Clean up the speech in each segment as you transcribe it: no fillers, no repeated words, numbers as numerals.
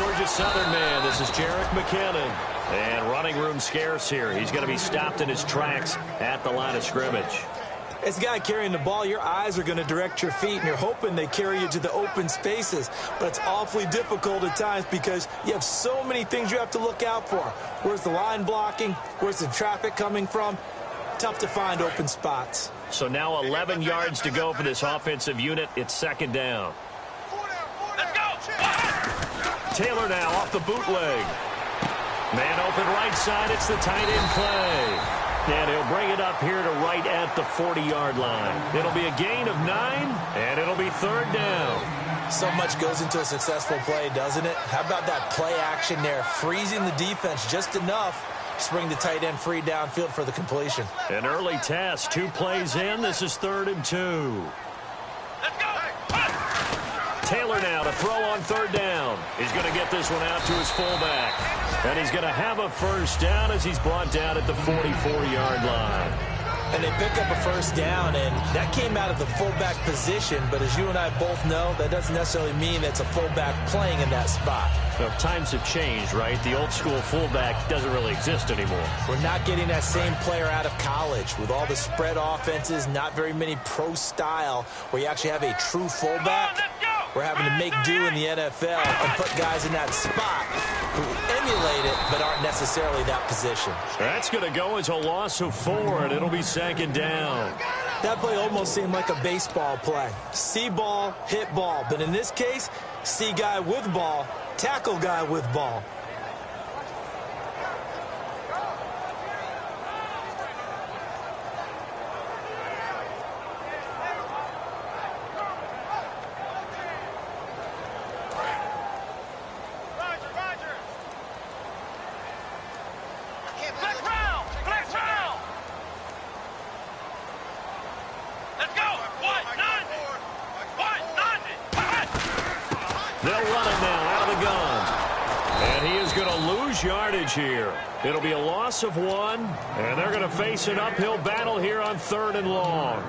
Georgia Southern man. This is Jerick McKinnon. And running room scarce here. He's going to be stopped in his tracks at the line of scrimmage. As a guy carrying the ball, your eyes are going to direct your feet, and you're hoping they carry you to the open spaces. But it's awfully difficult at times because you have so many things you have to look out for. Where's the line blocking? Where's the traffic coming from? Tough to find open spots. So now 11 yards to go for this offensive unit. It's second down. Let's go! Taylor now off the bootleg. Man open right side. It's the tight end play. And he'll bring it up here to right at the 40-yard line. It'll be a gain of 9, and it'll be third down. So much goes into a successful play, doesn't it? How about that play action there? Freezing the defense just enough to bring the tight end free downfield for the completion. An early test. 2 plays in. This is 3rd and 2. Let's go! Taylor now to throw on 3rd down. He's going to get this one out to his fullback. And he's going to have a first down as he's brought down at the 44-yard line. And they pick up a first down, and that came out of the fullback position. But as you and I both know, that doesn't necessarily mean it's a fullback playing in that spot. Well, times have changed, right? The old school fullback doesn't really exist anymore. We're not getting that same player out of college. With all the spread offenses, not very many pro style, where you actually have a true fullback. We're having to make do in the NFL and put guys in that spot who emulate it but aren't necessarily that position. That's going to go as a loss of 4, and it'll be second down. That play almost seemed like a baseball play. See ball, hit ball. But in this case, see guy with ball, tackle guy with ball. Yardage here. It'll be a loss of 1, and they're going to face an uphill battle here on 3rd and long.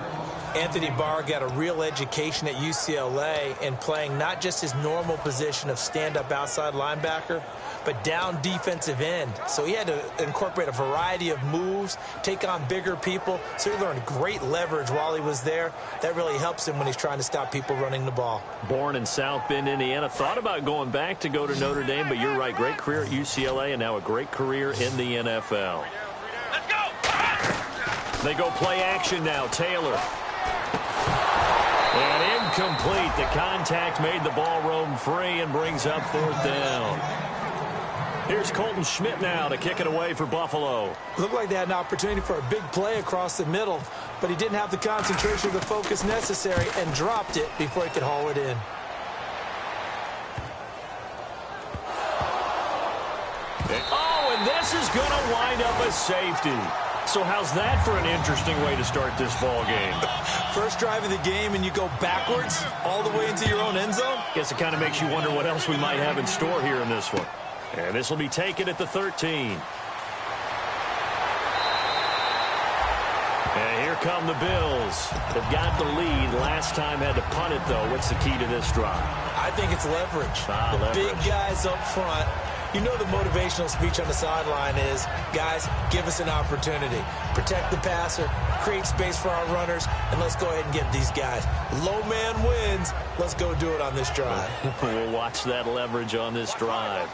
Anthony Barr got a real education at UCLA in playing not just his normal position of stand-up outside linebacker, but down defensive end. So he had to incorporate a variety of moves, take on bigger people. So he learned great leverage while he was there. That really helps him when he's trying to stop people running the ball. Born in South Bend, Indiana. Thought about going back to go to Notre Dame, but you're right. Great career at UCLA and now a great career in the NFL. Let's go! They go play action now. Taylor. And incomplete. The contact made the ball roam free and brings up 4th down. Here's Colton Schmidt now to kick it away for Buffalo. Looked like they had an opportunity for a big play across the middle, but he didn't have the concentration or the focus necessary and dropped it before he could haul it in. Oh, and this is going to wind up a safety. So how's that for an interesting way to start this ball game? First drive of the game and you go backwards all the way into your own end zone? Guess it kind of makes you wonder what else we might have in store here in this one. And this will be taken at the 13. And here come the Bills. They've got the lead. Last time had to punt it, though. What's the key to this drive? I think it's leverage. Leverage. Big guys up front. You know the motivational speech on the sideline is, guys, give us an opportunity. Protect the passer, create space for our runners, and let's go ahead and get these guys. Low man wins. Let's go do it on this drive. We'll watch that leverage on this drive.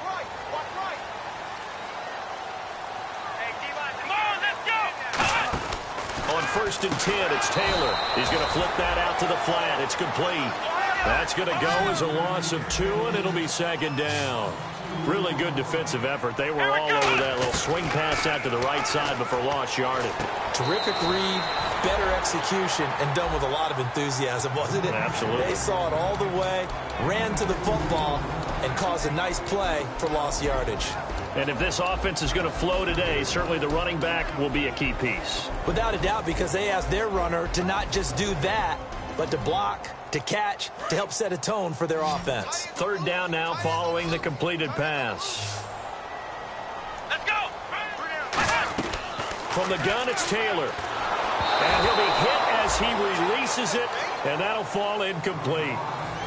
On 1st and 10, it's Taylor. He's going to flip that out to the flat. It's complete. That's going to go as a loss of 2, and it'll be second down. Really good defensive effort. They were all over that little swing pass out to the right side, but for lost yardage. Terrific read, better execution, and done with a lot of enthusiasm, wasn't it? Absolutely. They saw it all the way, ran to the football, and caused a nice play for lost yardage. And if this offense is going to flow today, certainly the running back will be a key piece. Without a doubt, because they asked their runner to not just do that, but to block, to catch, to help set a tone for their offense. 3rd down now following the completed pass. Let's go! From the gun, it's Taylor. And he'll be hit as he releases it, and that'll fall incomplete.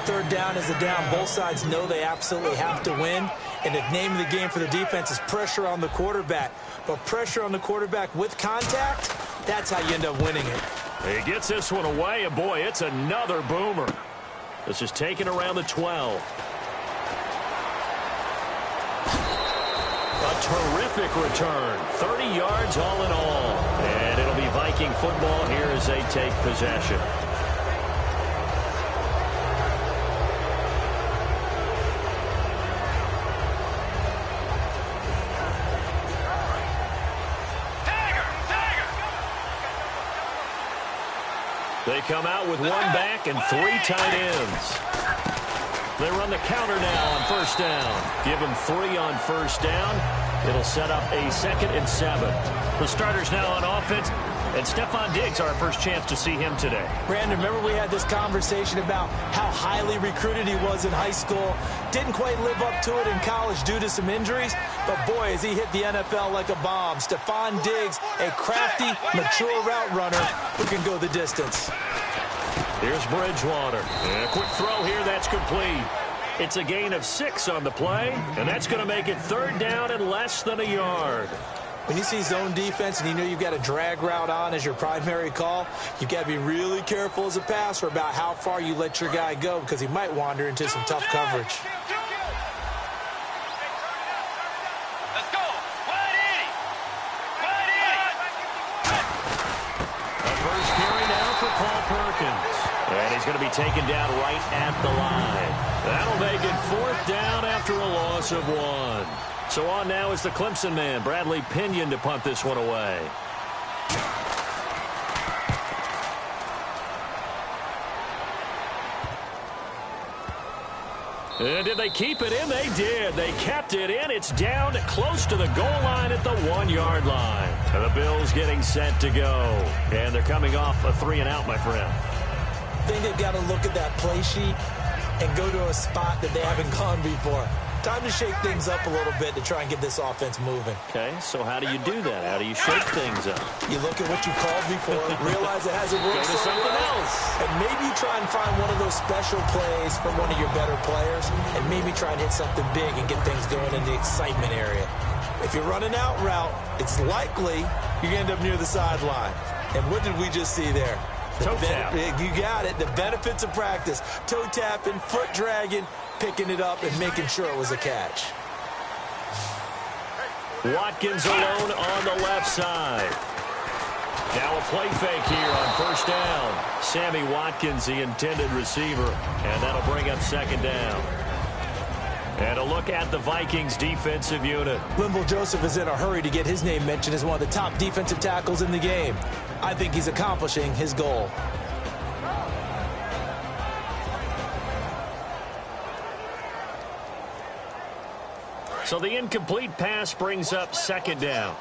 Third down is the down. Both sides know they absolutely have to win. And the name of the game for the defense is pressure on the quarterback. But pressure on the quarterback with contact, that's how you end up winning it. He gets this one away, and boy, it's another boomer. This is taken around the 12. A terrific return. 30 yards all in all. And it'll be Viking football here as they take possession. They come out with one back and 3 tight ends. They run the counter now on first down. Give them 3 on first down. It'll set up a 2nd and 7. The starters now on offense. And Stephon Diggs, our first chance to see him today. Brandon, remember we had this conversation about how highly recruited he was in high school. Didn't quite live up to it in college due to some injuries. But, boy, as he hit the NFL like a bomb. Stephon Diggs, a crafty, mature route runner who can go the distance. Here's Bridgewater. And a quick throw here. That's complete. It's a gain of 6 on the play. And that's going to make it 3rd down and less than a yard. When you see zone defense and you know you've got a drag route on as your primary call, you've got to be really careful as a passer about how far you let your guy go because he might wander into some tough coverage. Let's go. Wide 80. A first carry now for Paul Perkins. And he's going to be taken down right at the line. That'll make it 4th down after a loss of 1. So on now is the Clemson man, Bradley Pinion, to punt this one away. And did they keep it in? They did. They kept it in. It's down close to the goal line at the 1-yard line. And the Bills getting set to go. And they're coming off a 3-and-out, my friend. I think they've got to look at that play sheet and go to a spot that they haven't gone before. Time to shake things up a little bit to try and get this offense moving. Okay, so how do you do that? How do you shake things up? You look at what you called before, realize it hasn't worked. Go to something else. And maybe you try and find one of those special plays from one of your better players, and maybe try and hit something big and get things going in the excitement area. If you're running out route, it's likely you're going to end up near the sideline. And what did we just see there? Toe tap. You got it. The benefits of practice. Toe tapping, foot dragging, picking it up, and making sure it was a catch. Watkins alone on the left side. Now a play fake here on first down. Sammy Watkins, the intended receiver, and that'll bring up 2nd down. And a look at the Vikings defensive unit. Linval Joseph is in a hurry to get his name mentioned as one of the top defensive tackles in the game. I think he's accomplishing his goal. So the incomplete pass brings up 2nd down.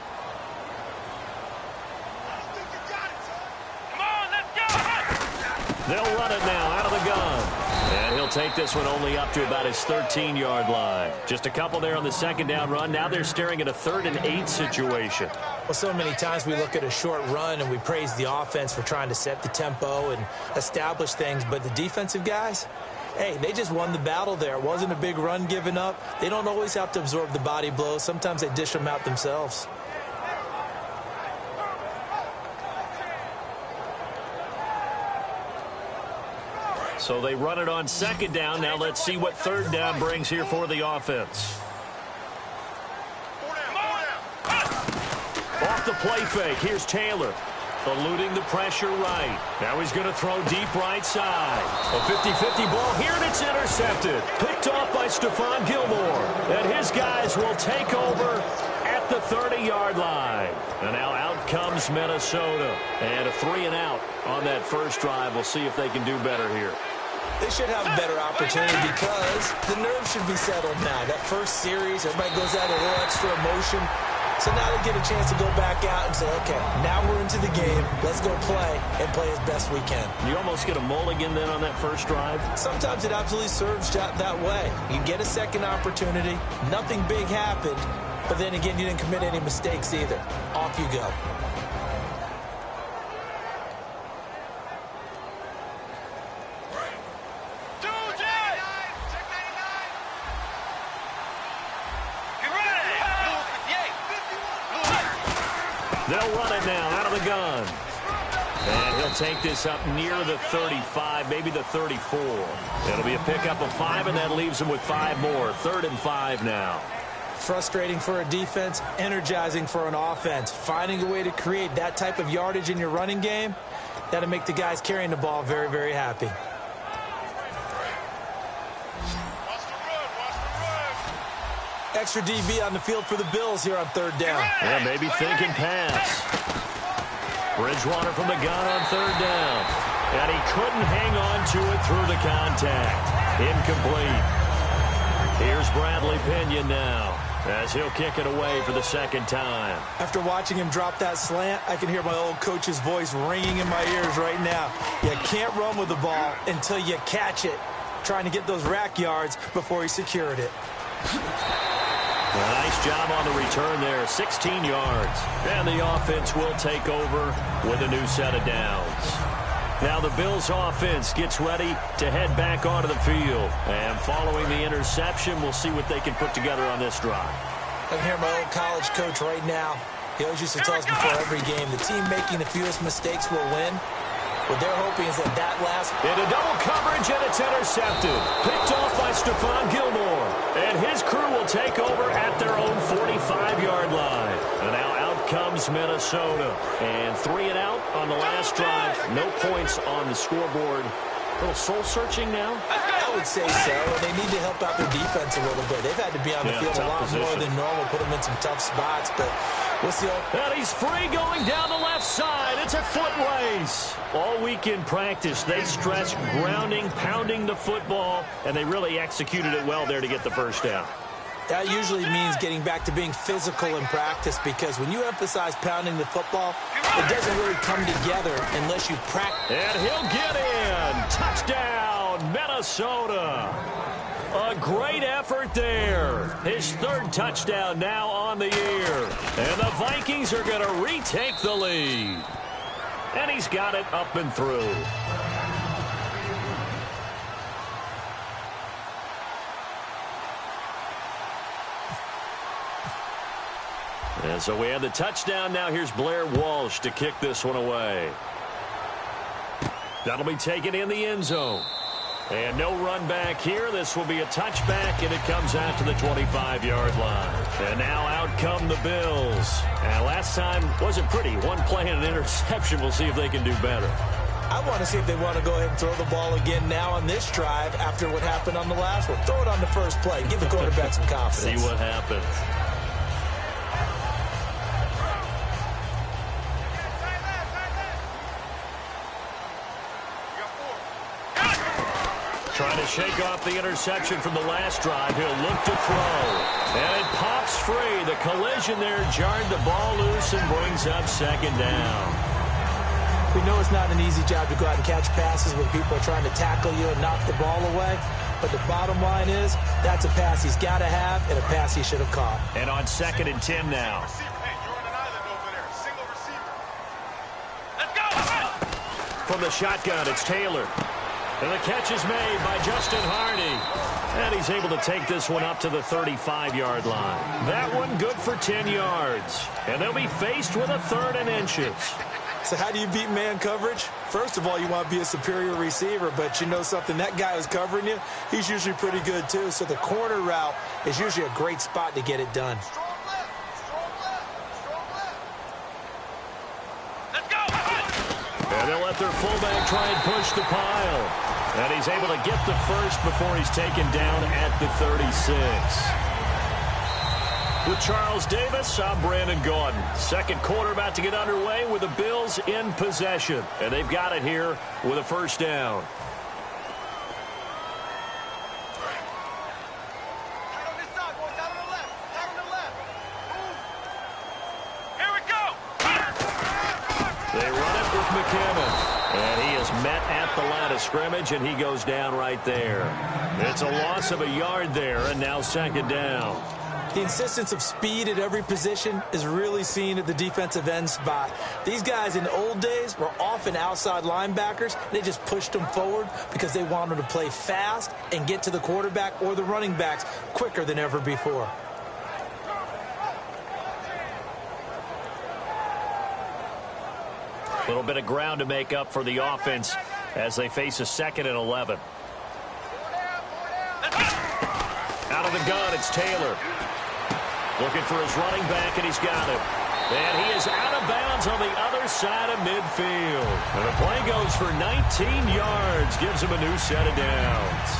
Come on, let's go. They'll run it now out of the gun. And he'll take this one only up to about his 13-yard line. Just a couple there on the 2nd down run. Now they're staring at a 3rd and 8 situation. Well, so many times we look at a short run and we praise the offense for trying to set the tempo and establish things. But the defensive guys, hey, they just won the battle there. It wasn't a big run given up. They don't always have to absorb the body blows. Sometimes they dish them out themselves. So they run it on 2nd down. Now let's see what 3rd down brings here for the offense. Off the play fake. Here's Taylor. Eluding the pressure right. Now he's going to throw deep right side. A 50-50 ball here, and it's intercepted. Picked off by Stephon Gilmore. And his guys will take over at the 30-yard line. And now out comes Minnesota. And a 3-and-out on that first drive. We'll see if they can do better here. They should have a better opportunity because the nerves should be settled now. That first series, everybody goes out a little extra emotion. So now they get a chance to go back out and say, okay, now we're into the game. Let's go play and play as best we can. You almost get a mulligan then on that first drive? Sometimes it absolutely serves that way. You get a second opportunity. Nothing big happened. But then again, you didn't commit any mistakes either. Off you go. They'll run it now out of the gun. And he'll take this up near the 35, maybe the 34. It'll be a pickup of 5, and that leaves him with 5 more. 3rd and 5 now. Frustrating for a defense, energizing for an offense. Finding a way to create that type of yardage in your running game, that'll make the guys carrying the ball very, very happy. Extra DB on the field for the Bills here on 3rd down. Yeah, maybe thinking pass. Bridgewater from the gun on 3rd down. And he couldn't hang on to it through the contact. Incomplete. Here's Bradley Pinion now, as he'll kick it away for the 2nd time. After watching him drop that slant, I can hear my old coach's voice ringing in my ears right now. You can't run with the ball until you catch it. Trying to get those rack yards before he secured it. Nice job on the return there, 16 yards. And the offense will take over with a new set of downs. Now the Bills offense gets ready to head back onto the field. And following the interception, we'll see what they can put together on this drive. I can hear my old college coach right now. He always used to tell us before every game, the team making the fewest mistakes will win. What they're hoping is that last... Into double coverage, and it's intercepted. Picked off by Stephon Gilmore. And his crew will take over at their own 45-yard line. And now out comes Minnesota. And 3 and out on the last drive. No points on the scoreboard. A little soul-searching now? I would say so. They need to help out their defense a little bit. They've had to be on the field a lot more than normal, put them in some tough spots. But we'll see. And he's free going down the left side. It's a foot race. All week in practice, they stressed grounding, pounding the football, and they really executed it well there to get the first down. That usually means getting back to being physical in practice, because when you emphasize pounding the football, it doesn't really come together unless you practice. And he'll get in. Touchdown, Minnesota. A great effort there. His 3rd touchdown now on the year. And the Vikings are going to retake the lead. And he's got it up and through. And so we have the touchdown. Now here's Blair Walsh to kick this one away. That'll be taken in the end zone. And no run back here. This will be a touchback, and it comes out to the 25-yard line. And now out come the Bills. And last time wasn't pretty. One play and an interception. We'll see if they can do better. I want to see if they want to go ahead and throw the ball again now on this drive after what happened on the last one. Throw it on the first play. Give the quarterback some confidence. See what happens. Trying to shake off the interception from the last drive. He'll look to throw. And it pops free. The collision there jarred the ball loose and brings up 2nd down. We know it's not an easy job to go out and catch passes when people are trying to tackle you and knock the ball away. But the bottom line is, that's a pass he's got to have and a pass he should have caught. And on 2nd and 10 now. From the shotgun, it's Taylor. And the catch is made by Justin Hardy. And he's able to take this one up to the 35-yard line. That one good for 10 yards. And they'll be faced with a 3rd and inches. So how do you beat man coverage? First of all, you want to be a superior receiver, but you know something, that guy who's covering you, he's usually pretty good too. So the corner route is usually a great spot to get it done. And they'll let their fullback try and push the pile. And he's able to get the first before he's taken down at the 36. With Charles Davis, I'm Brandon Gaudin. 2nd quarter about to get underway with the Bills in possession. And they've got it here with a 1st down. Here we go. They run it with McKinnon. And he is met at the line of scrimmage, and he goes down right there. It's a loss of a yard there, and now 2nd down. The insistence of speed at every position is really seen at the defensive end spot. These guys in the old days were often outside linebackers. They just pushed them forward because they wanted to play fast and get to the quarterback or the running backs quicker than ever before. A little bit of ground to make up for the offense as they face a 2nd and 11. Out of the gun, it's Taylor. Looking for his running back, and he's got it. And he is out of bounds on the other side of midfield. And the play goes for 19 yards, gives him a new set of downs.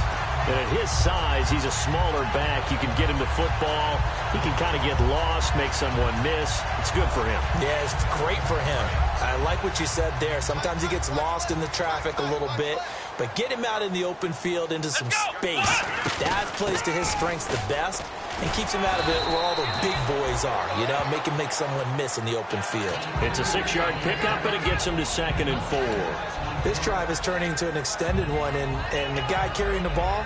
And at his size, he's a smaller back. You can get him the football. He can kind of get lost, make someone miss. It's good for him. Yeah, it's great for him. I like what you said there. Sometimes he gets lost in the traffic a little bit, but get him out in the open field into some space. That plays to his strengths the best and keeps him out of it where all the big boys are, you know, make him make someone miss in the open field. It's a 6-yard pickup, and it gets him to 2nd and 4. This drive is turning into an extended one, and the guy carrying the ball,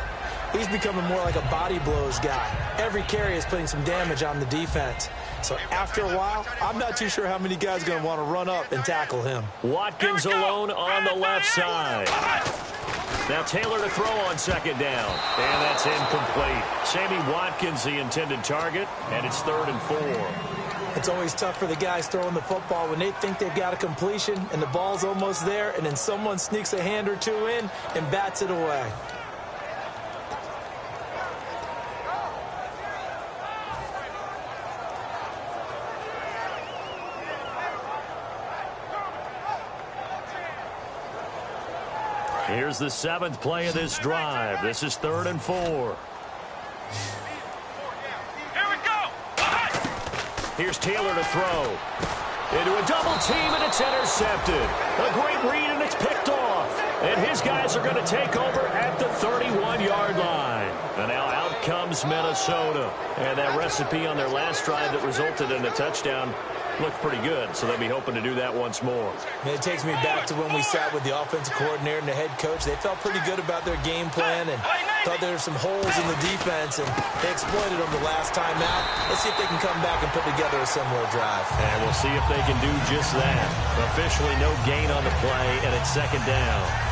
he's becoming more like a body blows guy. Every carry is putting some damage on the defense. So after a while, I'm not too sure how many guys are going to want to run up and tackle him. Watkins alone on the left side. Now Taylor to throw on 2nd down. And that's incomplete. Sammy Watkins, the intended target, and it's 3rd and 4. It's always tough for the guys throwing the football when they think they've got a completion and the ball's almost there, and then someone sneaks a hand or two in and bats it away. Here's the 7th play of this drive. This is 3rd and 4. Here we go. Here's Taylor to throw. Into a double team, and it's intercepted. A great read, and it's picked off. And his guys are going to take over at the 31-yard line. And now out comes Minnesota. And that recipe on their last drive that resulted in a touchdown looked pretty good, so they'll be hoping to do that once more. It takes me back to when we sat with the offensive coordinator and the head coach. They felt pretty good about their game plan and thought there were some holes in the defense, and they exploited them the last time out. Let's see if they can come back and put together a similar drive. And we'll see if they can do just that. Officially no gain on the play, and it's 2nd down.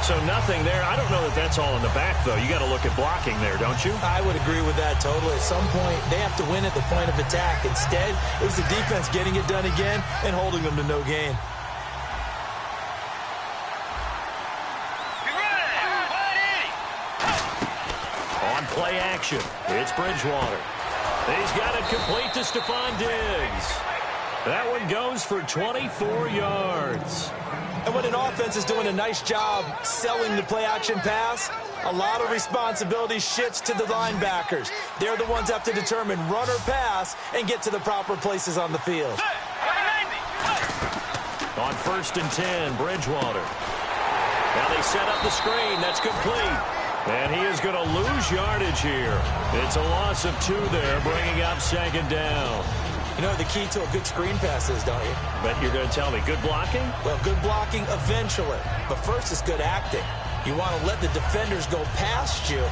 So nothing there. I don't know that that's all in the back, though. You got to look at blocking there, don't you? I would agree with that totally. At some point, they have to win at the point of attack. Instead, it was the defense getting it done again and holding them to no gain. On play action, it's Bridgewater. He's got it complete to Stephon Diggs. That one goes for 24 yards. And when an offense is doing a nice job selling the play-action pass, a lot of responsibility shifts to the linebackers. They're the ones that have to determine run or pass and get to the proper places on the field. On 1st and 10, Bridgewater. Now they set up the screen. That's complete. And he is going to lose yardage here. It's a loss of 2 there, bringing up 2nd down. You know what the key to a good screen pass is, don't you? But you're going to tell me, good blocking? Well, good blocking eventually. But first is good acting. You want to let the defenders go past you,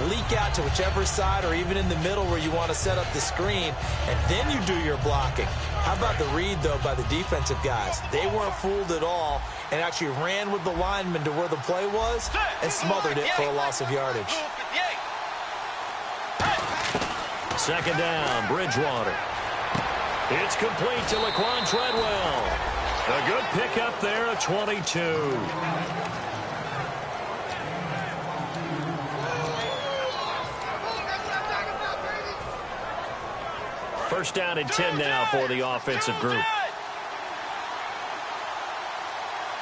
leak out to whichever side or even in the middle where you want to set up the screen, and then you do your blocking. How about the read, though, by the defensive guys? They weren't fooled at all and actually ran with the lineman to where the play was and smothered it for a loss of yardage. 2nd down, Bridgewater. It's complete to Laquan Treadwell. A good pickup there at 22. First down and 10 now for the offensive group.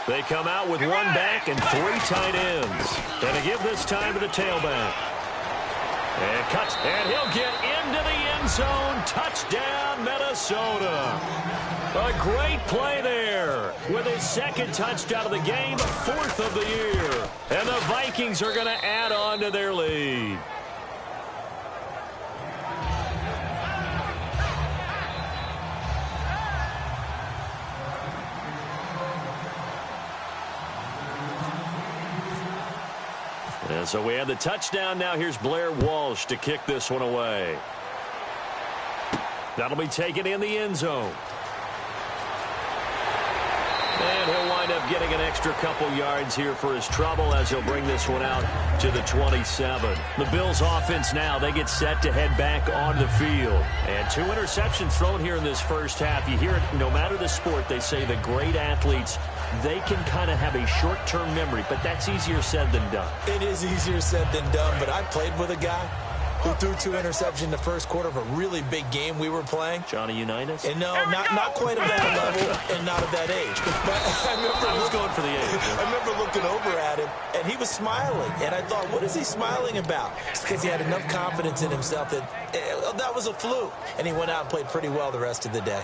They come out with 1 back and 3 tight ends. And to give this time to the tailback. And cuts, and he'll get into the end zone. Touchdown, Minnesota. A great play there with his 2nd touchdown of the game, 4th of the year. And the Vikings are going to add on to their lead. And so we have the touchdown. Now here's Blair Walsh to kick this one away. That'll be taken in the end zone. And he'll wind up getting an extra couple yards here for his trouble as he'll bring this one out to the 27. The Bills offense now, they get set to head back on the field. And 2 interceptions thrown here in this first half. You hear it, no matter the sport, they say the great athletes, they can kind of have a short-term memory, but that's easier said than done. It is easier said than done, but I played with a guy who threw 2 interceptions in the first quarter of a really big game we were playing. Johnny Unitas? And no, not quite of that level and not of that age. But I was going for the age. I remember looking over at him, and he was smiling. And I thought, what is he smiling about? It's because he had enough confidence in himself that that was a fluke. And he went out and played pretty well the rest of the day.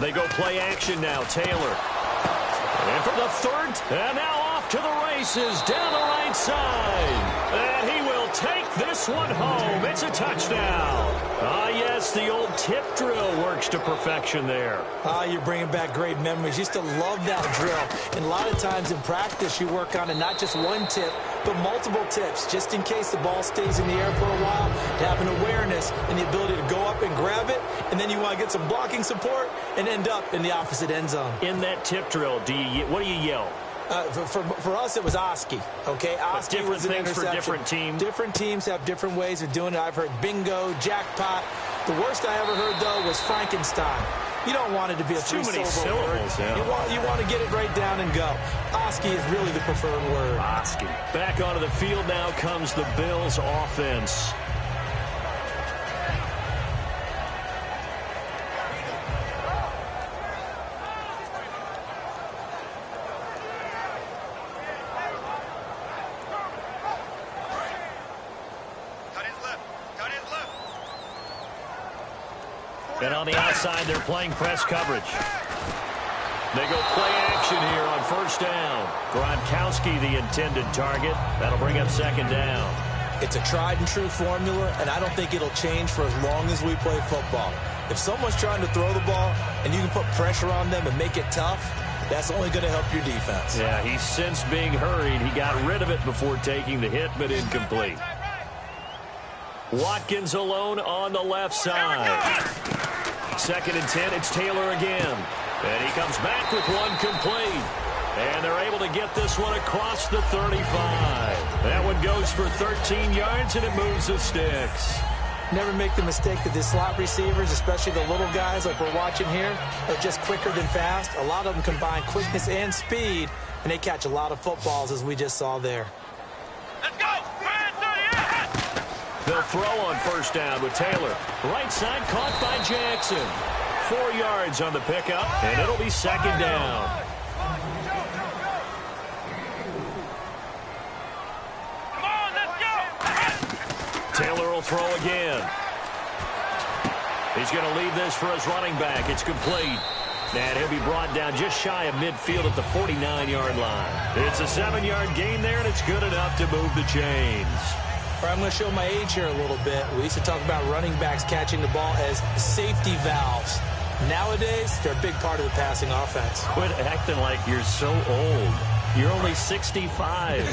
They go play action now. Taylor. And for the third. And now off to the races down the right side. And he will take this one home. It's a touchdown. Yes, the old tip drill works to perfection there. You're bringing back great memories. Used to love that drill. And a lot of times in practice, you work on it, not just one tip, but multiple tips, just in case the ball stays in the air for a while, to have an awareness and the ability to go up and grab it, and then you want to get some blocking support and end up in the opposite end zone. In that tip drill, what do you yell? For us, it was Oski, okay? Oski was an interception. For different teams? Different teams have different ways of doing it. I've heard bingo, jackpot. The worst I ever heard, though, was Frankenstein. You don't want it to be a three-syllable word. Yeah. You want to get it right down and go. Oski is really the preferred word. Oski. Back onto the field now comes the Bills offense. And on the outside, they're playing press coverage. They go play action here on first down. Gronkowski, the intended target. That'll bring up second down. It's a tried-and-true formula, and I don't think it'll change for as long as we play football. If someone's trying to throw the ball and you can put pressure on them and make it tough, that's only going to help your defense. Yeah, he's since being hurried. He got rid of it before taking the hit, but incomplete. Watkins alone on the left side. 2nd and 10, it's Taylor again. And he comes back with one complete. And they're able to get this one across the 35. That one goes for 13 yards, and it moves the sticks. Never make the mistake that the slot receivers, especially the little guys like we're watching here, are just quicker than fast. A lot of them combine quickness and speed, and they catch a lot of footballs, as we just saw there. Let's go! They'll throw on first down with Taylor. Right side caught by Jackson. 4 yards on the pickup, and it'll be second down. Come on, let's go! Taylor will throw again. He's going to leave this for his running back. It's complete. And he'll be brought down just shy of midfield at the 49-yard line. It's a 7-yard gain there, and it's good enough to move the chains. I'm going to show my age here a little bit. We used to talk about running backs catching the ball as safety valves. Nowadays, they're a big part of the passing offense. Quit acting like you're so old. You're only 65.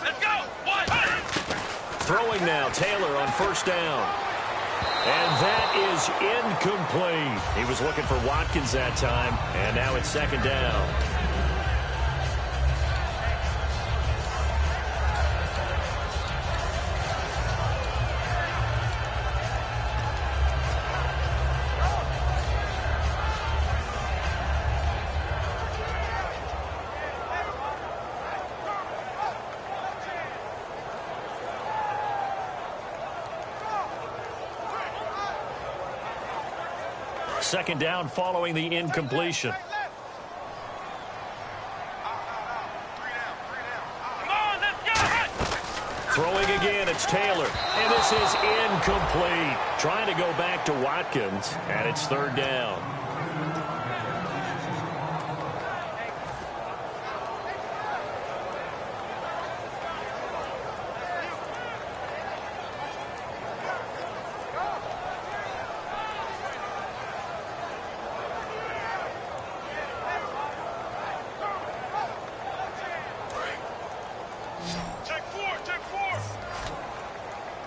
Let's go! Throwing now, Taylor on first down. And that is incomplete. He was looking for Watkins that time, and now it's second down. Second down following the incompletion. Throwing again, it's Taylor. And this is incomplete. Trying to go back to Watkins, and it's third down.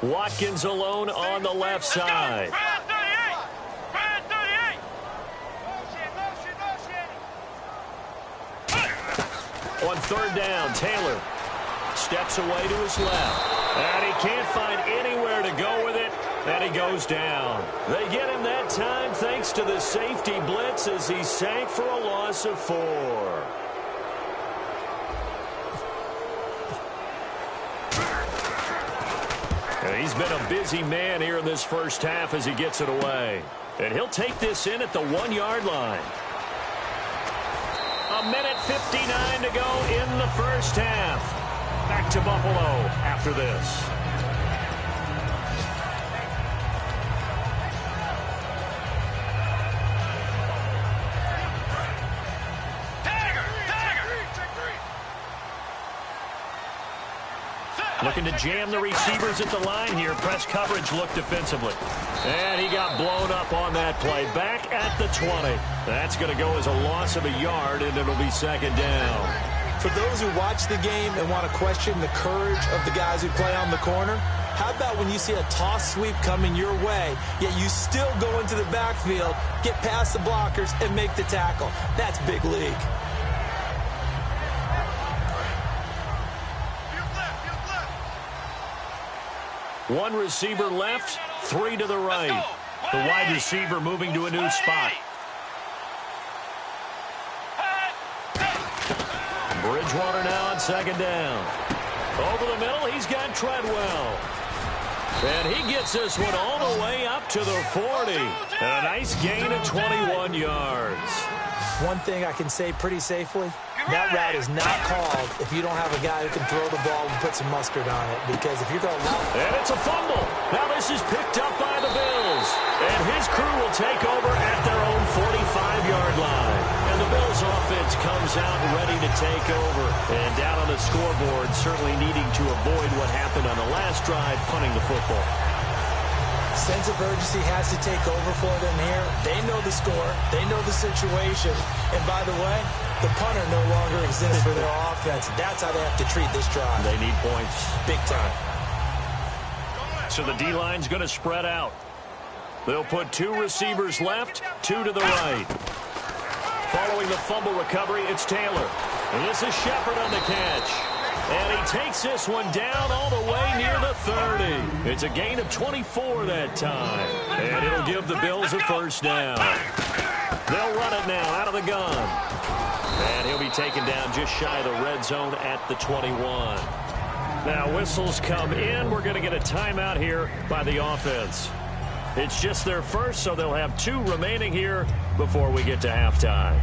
Watkins alone on the left side. Brand 38! Brand 38! On third down, Taylor steps away to his left. And he can't find anywhere to go with it. And he goes down. They get him that time thanks to the safety blitz as he sank for a loss of 4. And he's been a busy man here in this first half as he gets it away. And he'll take this in at the 1-yard line. A minute 59 to go in the first half. Back to Buffalo after this. Looking to jam the receivers at the line here. Press coverage look defensively. And he got blown up on that play. Back at the 20. That's going to go as a loss of a yard, and it'll be second down. For those who watch the game and want to question the courage of the guys who play on the corner, how about when you see a toss sweep coming your way, yet you still go into the backfield, get past the blockers, and make the tackle? That's big league. One receiver left, 3 to the right. The wide receiver moving to a new spot. Bridgewater now on second down. Over the middle, he's got Treadwell. And he gets this one all the way up to the 40. And a nice gain of 21 yards. One thing I can say pretty safely, that route is not called if you don't have a guy who can throw the ball and put some mustard on it. Because if you're going to... And it's a fumble. Now this is picked up by the Bills. And his crew will take over at their own 45-yard line. And the Bills offense comes out ready to take over. And down on the scoreboard, certainly needing to avoid what happened on the last drive, punting the football. Sense of urgency has to take over for them here. They know the score. They know the situation. And by the way, the punter no longer exists for their offense. That's how they have to treat this drive. They need points. Big time. So the D-line's going to spread out. They'll put 2 receivers left, 2 to the right. Following the fumble recovery, it's Taylor. And this is Shepard on the catch. And he takes this one down all the way near the 30. It's a gain of 24 that time. And it'll give the Bills a first down. They'll run it now out of the gun. And he'll be taken down just shy of the red zone at the 21. Now whistles come in. We're going to get a timeout here by the offense. It's just their first, so they'll have 2 remaining here before we get to halftime.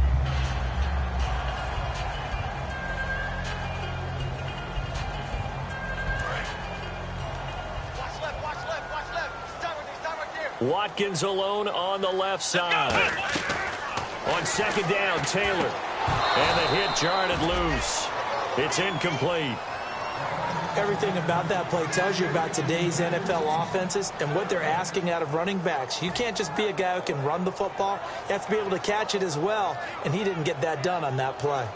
Watkins alone on the left side. On second down, Taylor. And the hit jarred it loose. It's incomplete. Everything about that play tells you about today's NFL offenses and what they're asking out of running backs. You can't just be a guy who can run the football. You have to be able to catch it as well, and he didn't get that done on that play.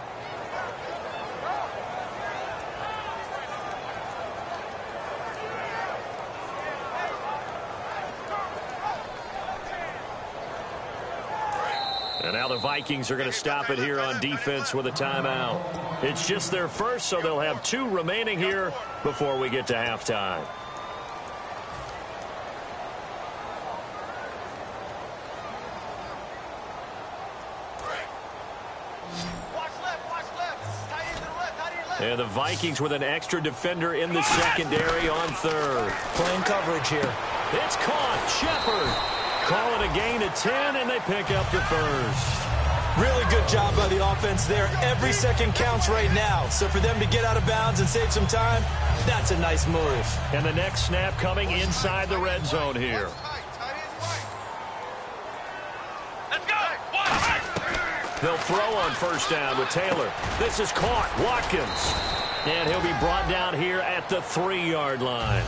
And now the Vikings are going to stop it here on defense with a timeout. It's just their first, so they'll have 2 remaining here before we get to halftime. And the Vikings with an extra defender in the secondary on third. Playing coverage here. It's caught. Shepard. Call it a gain of 10, and they pick up the first. Really good job by the offense there. Every second counts right now. So for them to get out of bounds and save some time, that's a nice move. And the next snap coming inside the red zone here. Let's go! They'll throw on first down with Taylor. This is caught. Watkins. And he'll be brought down here at the 3-yard line.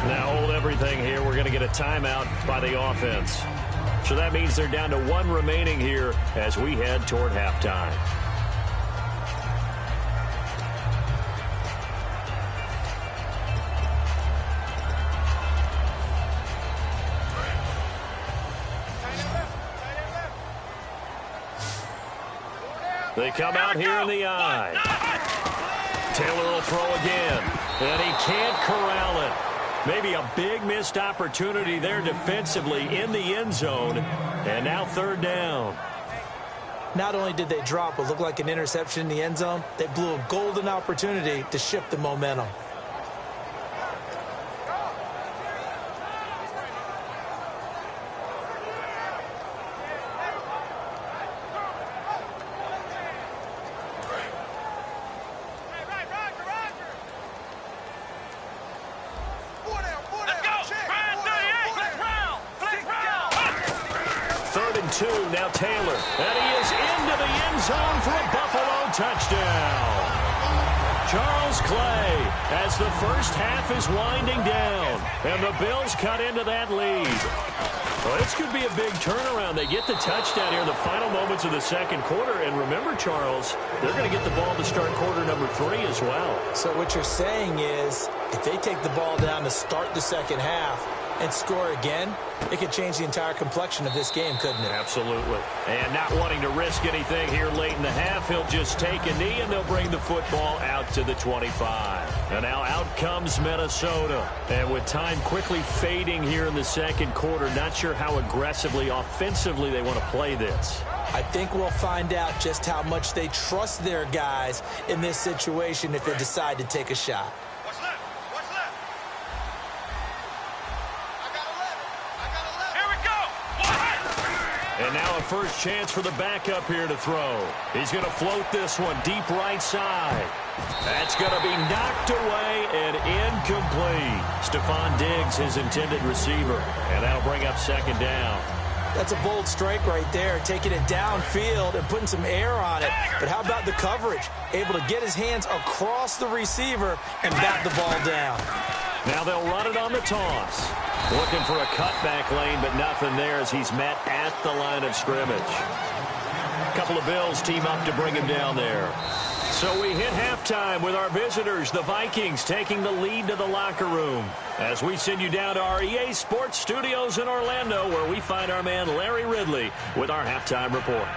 Now hold everything here. We're going to get a timeout by the offense. So that means they're down to 1 remaining here as we head toward halftime. They come out here in the eye. Taylor will throw again, and he can't corral it. Maybe a big missed opportunity there defensively in the end zone, and now third down. Not only did they drop what looked like an interception in the end zone, they blew a golden opportunity to shift the momentum. Now Taylor, and he is into the end zone for a Buffalo touchdown. Charles Clay, as the first half is winding down, and the Bills cut into that lead. Well, this could be a big turnaround. They get the touchdown here in the final moments of the second quarter, and remember, Charles, they're going to get the ball to start quarter number 3 as well. So what you're saying is, if they take the ball down to start the second half and score again, it could change the entire complexion of this game, couldn't it? Absolutely. And not wanting to risk anything here late in the half, he'll just take a knee, and they'll bring the football out to the 25. And now out comes Minnesota. And with time quickly fading here in the second quarter, not sure how aggressively, offensively they want to play this. I think we'll find out just how much they trust their guys in this situation if they decide to take a shot. And now a first chance for the backup here to throw. He's going to float this one deep right side. That's going to be knocked away and incomplete. Stephon Diggs, his intended receiver. And that'll bring up second down. That's a bold strike right there, taking it downfield and putting some air on it. But how about the coverage? Able to get his hands across the receiver and bat the ball down. Now they'll run it on the toss. Looking for a cutback lane, but nothing there as he's met at the line of scrimmage. A couple of Bills team up to bring him down there. So we hit halftime with our visitors, the Vikings, taking the lead to the locker room. As we send you down to our EA Sports Studios in Orlando, where we find our man Larry Ridley with our halftime report.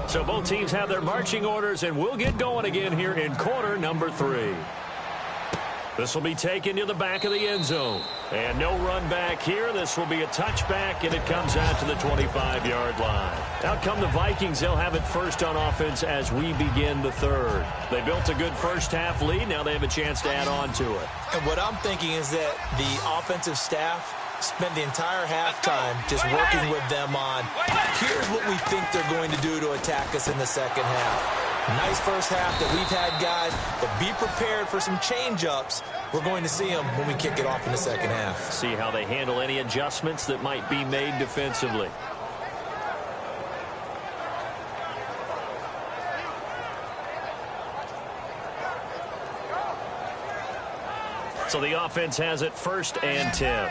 So both teams have their marching orders, and we'll get going again here in quarter number 3. This will be taken to the back of the end zone. And no run back here. This will be a touchback, and it comes out to the 25-yard line. Out come the Vikings. They'll have it first on offense as we begin the third. They built a good first-half lead. Now they have a chance to add on to it. And what I'm thinking is that the offensive staff spent the entire halftime just working with them on, here's what we think they're going to do to attack us in the second half. Nice first half that we've had, guys, but be prepared for some change-ups. We're going to see them when we kick it off in the second half. See how they handle any adjustments that might be made defensively. So the offense has it first and 10.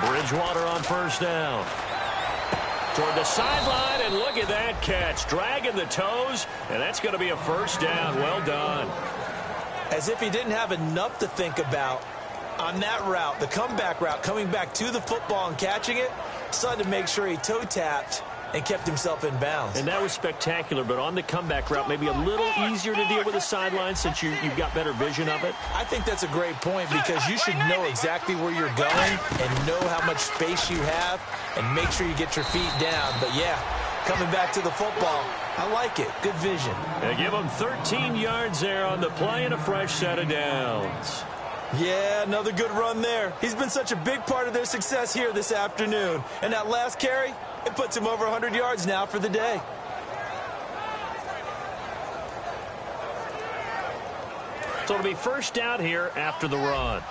Bridgewater on first down. Toward the sideline, and look at that catch. Dragging the toes, and that's going to be a first down. Well done. As if he didn't have enough to think about on that route, the comeback route, coming back to the football and catching it, decided to make sure he toe-tapped and kept himself in bounds. And that was spectacular, but on the comeback route, maybe a little easier to deal with the sideline since you've got better vision of it. I think that's a great point because you should know exactly where you're going and know how much space you have and make sure you get your feet down. But, yeah, coming back to the football, I like it. Good vision. They give him 13 yards there on the play and a fresh set of downs. Yeah, another good run there. He's been such a big part of their success here this afternoon. And that last carry, it puts him over 100 yards now for the day. So it'll be first down here after the run.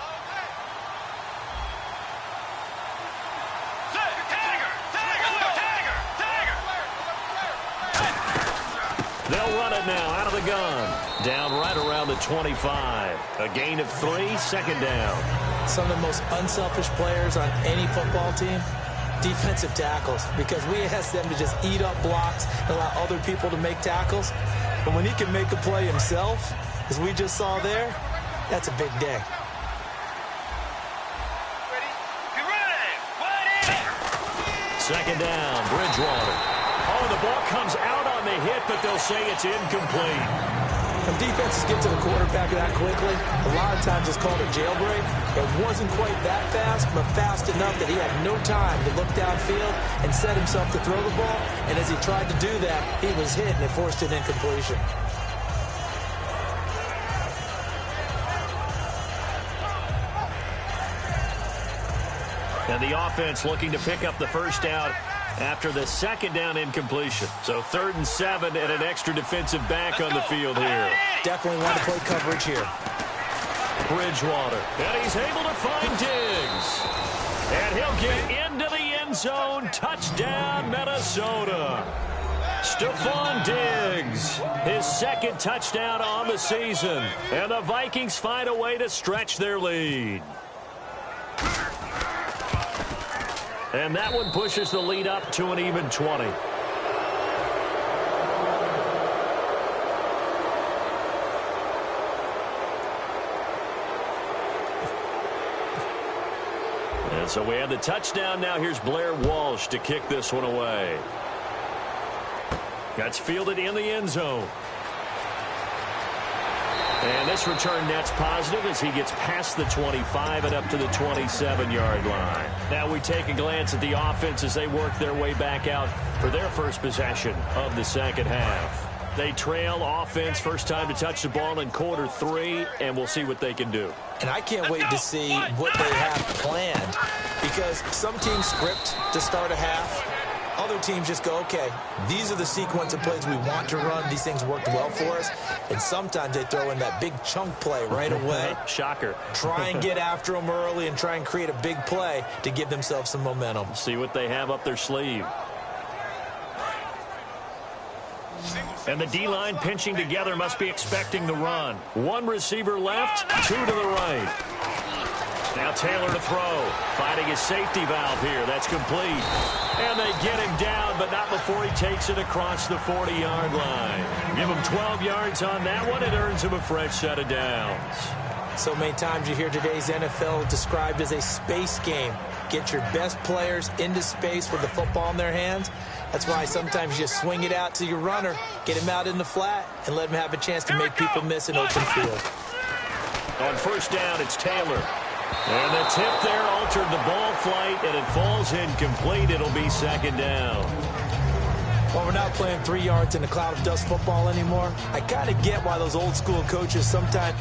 They'll run it now out of the gun. Down right around the 25. A gain of 3, second down. Some of the most unselfish players on any football team Defensive tackles, because we ask them to just eat up blocks and allow other people to make tackles. But when he can make a play himself, as we just saw there, that's a big day. Second down, Bridgewater. Oh, the ball comes out on the hit, but they'll say it's incomplete. When defenses get to the quarterback that quickly, a lot of times it's called a jailbreak. It wasn't quite that fast, but fast enough that he had no time to look downfield and set himself to throw the ball. And as he tried to do that, he was hit and it forced an incompletion. And the offense looking to pick up the first down after the second down incompletion. So 3rd and 7 and an extra defensive back on the field here. Definitely want to play coverage here. Bridgewater. And he's able to find Diggs. And he'll get into the end zone. Touchdown, Minnesota. Stephon Diggs, his second touchdown on the season. And the Vikings find a way to stretch their lead. And that one pushes the lead up to an even 20. And so we have the touchdown. Now here's Blair Walsh to kick this one away. That's fielded in the end zone. And this return net's positive as he gets past the 25 and up to the 27-yard line. Now we take a glance at the offense as they work their way back out for their first possession of the second half. They trail offense, first time to touch the ball in quarter 3, and we'll see what they can do. And I can't wait to see what they have planned, because some teams script to start a half. Other teams just go, okay, these are the sequence of plays we want to run. These things worked well for us. And sometimes they throw in that big chunk play right away. Shocker. Try and get after them early and try and create a big play to give themselves some momentum. See what they have up their sleeve. And the D-line pinching together must be expecting the run. One receiver left, 2 to the right. Now Taylor to throw, finding his safety valve here. That's complete. And they get him down, but not before he takes it across the 40-yard line. Give him 12 yards on that one. It earns him a fresh set of downs. So many times you hear today's NFL described as a space game. Get your best players into space with the football in their hands. That's why sometimes you just swing it out to your runner, get him out in the flat, and let him have a chance to make people miss an open field. On first down, it's Taylor. And the tip there altered the ball flight, and it falls incomplete. It'll be second down. Well, we're not playing 3 yards in a cloud of dust football anymore. I kind of get why those old school coaches sometimes